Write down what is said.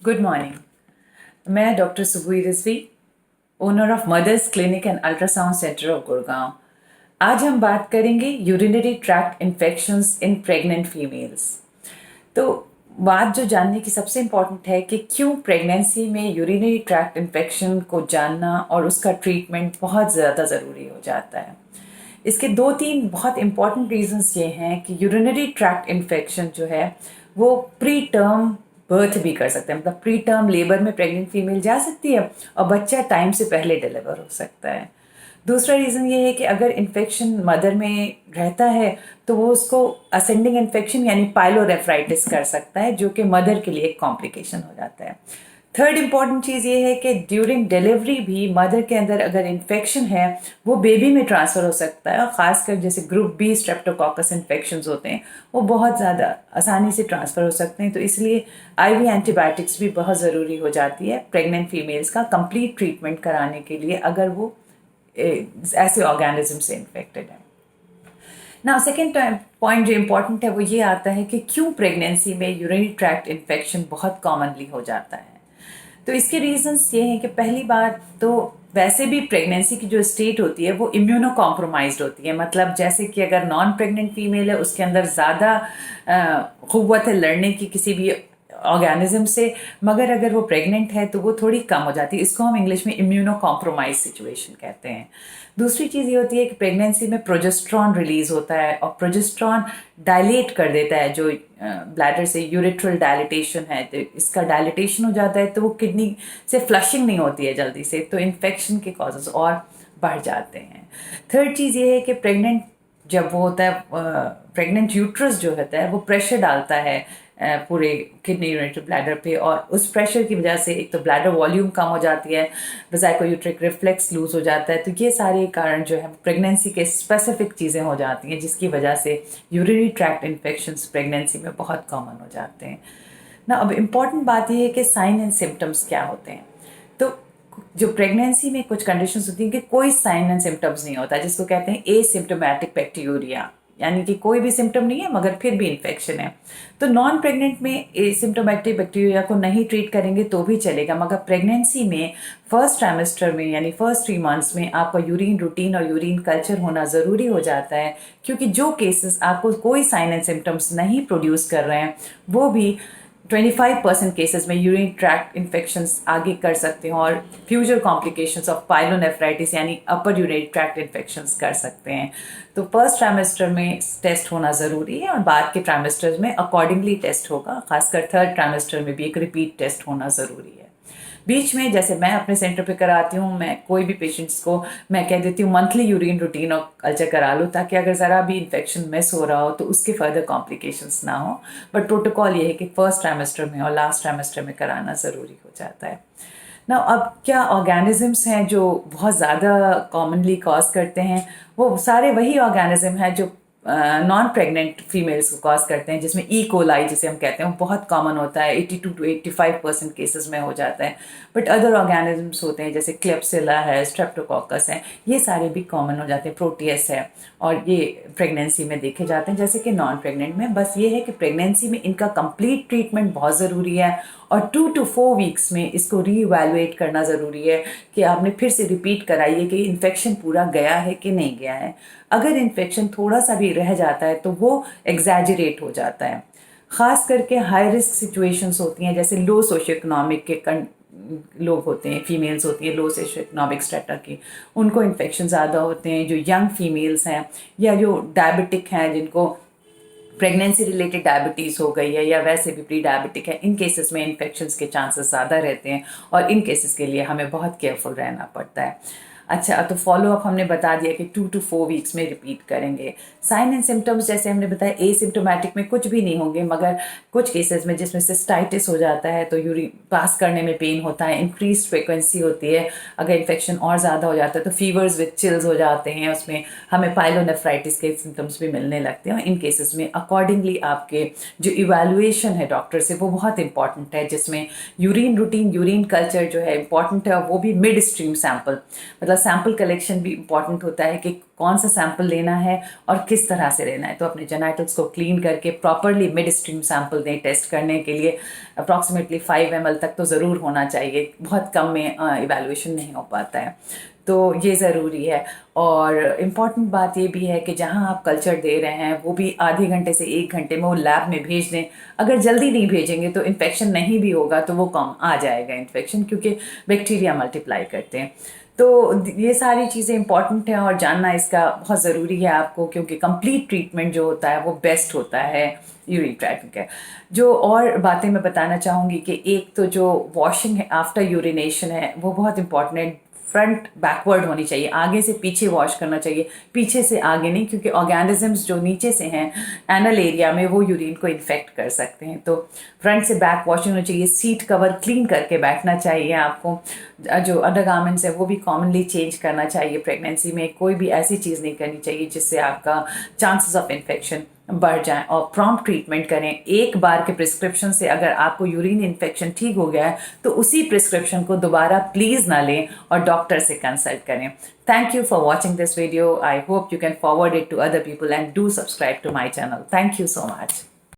Good morning. मैं doctor Subui Rizvi, owner of mothers clinic and ultrasound centre of Gurgaon. आज हम बात करेंगे urinary tract infections in pregnant females. तो बात जो जानने की सबसे इम्पॉर्टेंट है कि क्यों प्रेगनेंसी में यूरिनरी ट्रैक्ट इन्फेक्शन को जानना और उसका ट्रीटमेंट बहुत ज़्यादा ज़रूरी हो जाता है। इसके दो तीन बहुत इंपॉर्टेंट रीजंस ये हैं कि यूरिनरी ट्रैक्ट इन्फेक्शन जो है वो प्री टर्म बर्थ भी कर सकते हैं, मतलब प्री टर्म लेबर में प्रेग्नेंट फीमेल जा सकती है और बच्चा टाइम से पहले डिलीवर हो सकता है। दूसरा रीज़न ये है कि अगर इन्फेक्शन मदर में रहता है तो वो उसको असेंडिंग इन्फेक्शन यानी पाइलोनेफ्राइटिस कर सकता है, जो कि मदर के लिए एक कॉम्प्लिकेशन हो जाता है। थर्ड इंपॉर्टेंट चीज़ ये है कि ड्यूरिंग डिलीवरी भी मदर के अंदर अगर इन्फेक्शन है वो बेबी में ट्रांसफ़र हो सकता है, और ख़ासकर जैसे ग्रुप बी स्ट्रेप्टोकॉकस इन्फेक्शंस होते हैं वो बहुत ज़्यादा आसानी से ट्रांसफ़र हो सकते हैं। तो इसलिए आईवी एंटीबायोटिक्स भी बहुत ज़रूरी हो जाती है प्रेग्नेंट फीमेल्स का कंप्लीट ट्रीटमेंट कराने के लिए अगर वो ऐसे ऑर्गेनिज्म से इन्फेक्टेड है ना। सेकेंड पॉइंट जो इम्पोर्टेंट है वो ये आता है कि क्यों प्रेगनेंसी में यूरिनरी ट्रैक्ट इन्फेक्शन बहुत कॉमनली हो जाता है। तो इसके रीजंस ये हैं कि पहली बात तो वैसे भी प्रेगनेंसी की जो स्टेट होती है वो इम्यूनो कॉम्प्रोमाइज्ड होती है, मतलब जैसे कि अगर नॉन प्रेग्नेंट फीमेल है उसके अंदर ज़्यादा क़ुव्वत है लड़ने की किसी भी ऑर्गेनिज्म से, मगर अगर वो प्रेग्नेंट है तो वो थोड़ी कम हो जाती है। इसको हम इंग्लिश में इम्यूनो कॉम्प्रोमाइज सिचुएशन कहते हैं। दूसरी चीज़ ये होती है कि प्रेगनेंसी में प्रोजेस्ट्रॉन रिलीज होता है और प्रोजेस्ट्रॉन डायलेट कर देता है, जो ब्लैडर से यूरेट्रल डायलिटेशन है, तो इसका डायलिटेशन हो जाता है तो वो किडनी से फ्लशिंग नहीं होती है जल्दी से, तो इन्फेक्शन के कॉजेज और बढ़ जाते हैं। थर्ड चीज़ ये है कि प्रेग्नेंट जब वो होता है, प्रेग्नेंट यूट्रस जो होता है वो प्रेशर डालता है पूरे किडनी यूरिनरी ब्लैडर पे, और उस प्रेशर की वजह से एक तो ब्लैडर वॉल्यूम कम हो जाती है, वेजाइकोयूट्रिक रिफ्लेक्स लूज हो जाता है। तो ये सारे कारण जो है प्रेगनेंसी के स्पेसिफिक चीज़ें हो जाती हैं जिसकी वजह से यूरिनरी ट्रैक्ट इन्फेक्शंस प्रेगनेंसी में बहुत कॉमन हो जाते हैं ना। अब इम्पॉर्टेंट बात यह है कि साइन एंड सिम्टम्स क्या होते हैं। तो जो प्रेगनेंसी में कुछ कंडीशंस होती हैं कि कोई साइन एंड सिम्टम्स नहीं होता, जिसको कहते हैं एसिम्प्टोमेटिक बैक्टीरिया, यानी कि कोई भी सिम्टम नहीं है मगर फिर भी इन्फेक्शन है। तो नॉन प्रेग्नेंट में एसिम्प्टोमेटिक बैक्टीरिया को नहीं ट्रीट करेंगे तो भी चलेगा, मगर प्रेगनेंसी में फर्स्ट ट्राइमेस्टर में यानी फर्स्ट 3 मंथ्स में आपका यूरिन रूटीन और यूरिन कल्चर होना ज़रूरी हो जाता है, क्योंकि जो केसेस आपको कोई साइन एंड सिम्टम्स नहीं प्रोड्यूस कर रहे हैं वो भी 25% केसेस में यूरिन ट्रैक्ट इन्फेक्शंस आगे कर सकते हैं और फ्यूचर कॉम्प्लिकेशंस ऑफ पाइलोनेफ्राइटिस यानी अपर यूरिनरी ट्रैक्ट इन्फेक्शंस कर सकते हैं। तो फर्स्ट ट्राइमेस्टर में टेस्ट होना ज़रूरी है और बाद के ट्राइमेस्टर्स में अकॉर्डिंगली टेस्ट होगा, खासकर थर्ड ट्राइमेस्टर में भी एक रिपीट टेस्ट होना ज़रूरी है। बीच में जैसे मैं अपने सेंटर पे कराती हूँ, मैं कोई भी पेशेंट्स को मैं कह देती हूँ मंथली यूरिन रूटीन और कल्चर करा लो, ताकि अगर ज़रा भी इन्फेक्शन मिस हो रहा हो तो उसके फर्दर कॉम्प्लिकेशंस ना हो। बट प्रोटोकॉल ये है कि फर्स्ट ट्राइमेस्टर में और लास्ट ट्राइमेस्टर में कराना ज़रूरी हो जाता है ना। अब क्या ऑर्गेनिजम्स हैं जो बहुत ज़्यादा कॉमनली कॉज करते हैं, वो सारे वही ऑर्गेनिज्म हैं जो नॉन प्रेग्नेंट फीमेल्स को कॉज करते हैं, जिसमें ई कोलाई जिसे हम कहते हैं वो बहुत कॉमन होता है, 82 to 85% केसेस में हो जाता है। बट अदर ऑर्गेनिजम्स होते हैं जैसे क्लेप्सिला है, स्ट्रेप्टोकॉकस है, ये सारे भी कॉमन हो जाते हैं, प्रोटियस है, और ये प्रेगनेंसी में देखे जाते हैं जैसे कि नॉन प्रेग्नेंट में। बस ये है कि प्रेगनेंसी में इनका कंप्लीट ट्रीटमेंट बहुत ज़रूरी है और 2 to 4 वीक्स में इसको रीइवैल्यूएट करना ज़रूरी है कि आपने फिर से रिपीट कराइए कि इन्फेक्शन पूरा गया है कि नहीं गया है। अगर इन्फेक्शन थोड़ा सा भी रह जाता है तो वो एग्जैजरेट हो जाता है, ख़ास करके हाई रिस्क सिचुएशंस होती हैं, जैसे लो सोशियो इकोनॉमिक के लोग होते हैं, फीमेल्स होती हैं लो सोशियो इकोनॉमिक स्टेटा की, उनको इन्फेक्शन ज़्यादा होते हैं। जो यंग फीमेल्स हैं या जो डायबिटिक हैं, जिनको प्रेगनेंसी रिलेटेड डायबिटीज़ हो गई है या वैसे भी प्री डायबिटिक है, इन केसेस में इन्फेक्शंस के चांसेस ज़्यादा रहते हैं और इन केसेस के लिए हमें बहुत केयरफुल रहना पड़ता है। अच्छा, तो फॉलोअप हमने बता दिया कि 2 to 4 वीक्स में रिपीट करेंगे। साइन एंड सिम्टम्स जैसे हमने बताया एसिम्प्टोमेटिक में कुछ भी नहीं होंगे, मगर कुछ केसेस में जिसमें सिस्टाइटिस हो जाता है तो यूरिन पास करने में पेन होता है, इंक्रीज फ्रिक्वेंसी होती है, अगर इन्फेक्शन और ज़्यादा हो जाता है तो फीवर्स विद चिल्स हो जाते हैं, उसमें हमें पाइलोनेफ्राइटिस के सिम्टम्स भी मिलने लगते हैं। इन केसेस में अकॉर्डिंगली आपके जो इवैल्यूएशन है डॉक्टर से वो बहुत इंपॉर्टेंट है, जिसमें यूरिन रूटीन यूरिन कल्चर जो है इंपॉर्टेंट है, वो भी मिड स्ट्रीम सैंपल, मतलब सैम्पल कलेक्शन भी इम्पॉर्टेंट होता है कि कौन सा सैंपल लेना है और किस तरह से लेना है। तो अपने जेनाइटल्स को क्लीन करके प्रॉपरली मिड स्ट्रीम सैंपल दें टेस्ट करने के लिए। अप्रॉक्सीमेटली 5 ml तक तो ज़रूर होना चाहिए, बहुत कम में इवैल्यूएशन नहीं हो पाता है, तो ये ज़रूरी है। और इम्पॉर्टेंट बात ये भी है कि जहाँ आप कल्चर दे रहे हैं वो भी आधे घंटे से 1 घंटे में वो लैब में भेज दें। अगर जल्दी नहीं भेजेंगे तो इन्फेक्शन नहीं भी होगा तो वो कम आ जाएगा इन्फेक्शन, क्योंकि बैक्टीरिया मल्टीप्लाई करते हैं। तो ये सारी चीज़ें इंपॉर्टेंट हैं और जानना इसका बहुत ज़रूरी है आपको, क्योंकि कंप्लीट ट्रीटमेंट जो होता है वो बेस्ट होता है यूरिन ट्रैक्ट का। जो और बातें मैं बताना चाहूँगी कि एक तो जो वॉशिंग है आफ्टर यूरिनेशन है वो बहुत इंपॉर्टेंट है। फ्रंट बैकवर्ड होनी चाहिए, आगे से पीछे वॉश करना चाहिए, पीछे से आगे नहीं, क्योंकि ऑर्गेनिजम्स जो नीचे से हैं एनल एरिया में वो यूरिन को इन्फेक्ट कर सकते हैं। तो फ्रंट से बैक वॉशिंग होनी चाहिए, सीट कवर क्लीन करके बैठना चाहिए आपको। जो अंडरगारमेंट्स है वो भी कॉमनली चेंज करना चाहिए। प्रेगनेंसी में कोई भी ऐसी चीज़ नहीं करनी चाहिए जिससे आपका चांसेस ऑफ इन्फेक्शन बढ़ जाए, और प्रॉम्प्ट ट्रीटमेंट करें। एक बार के प्रिस्क्रिप्शन से अगर आपको यूरिन इन्फेक्शन ठीक हो गया है तो उसी प्रिस्क्रिप्शन को दोबारा प्लीज़ ना लें और डॉक्टर से कंसल्ट करें। Thank you for watching this video. I hope you can forward it to other people and do subscribe to my channel. Thank you so much.